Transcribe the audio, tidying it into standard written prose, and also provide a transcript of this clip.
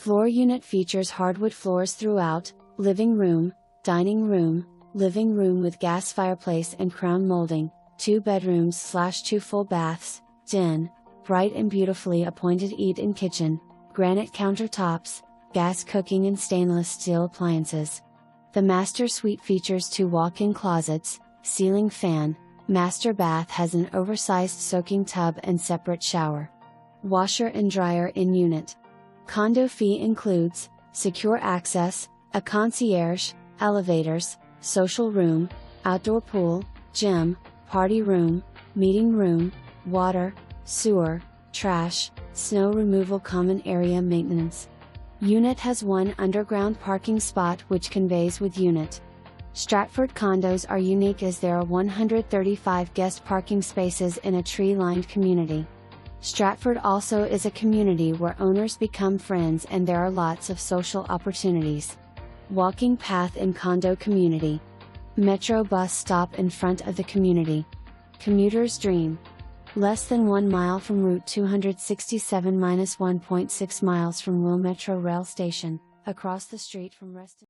Floor unit features hardwood floors throughout, living room living room with gas fireplace and crown molding, 2 bedrooms/2 full baths, den, bright and beautifully appointed eat-in kitchen, granite countertops, gas cooking and stainless steel appliances. The master suite features 2 walk-in closets, ceiling fan, master bath has an oversized soaking tub and separate shower. Washer and dryer in unit. Condo fee includes secure access, a concierge, elevators, social room, outdoor pool, gym, party room, meeting room, water, sewer, trash, snow removal, common area maintenance. Unit has 1 underground parking spot which conveys with unit. Stratford Condos are unique as there are 135 guest parking spaces in a tree-lined community. Stratford also is a community where owners become friends and there are lots of social opportunities. Walking path in condo community. Metro bus stop in front of the community. Commuter's dream. Less than 1 mile from Route 267 - 1.6 miles from Wiehle Metro Rail Station, across the street from Reston.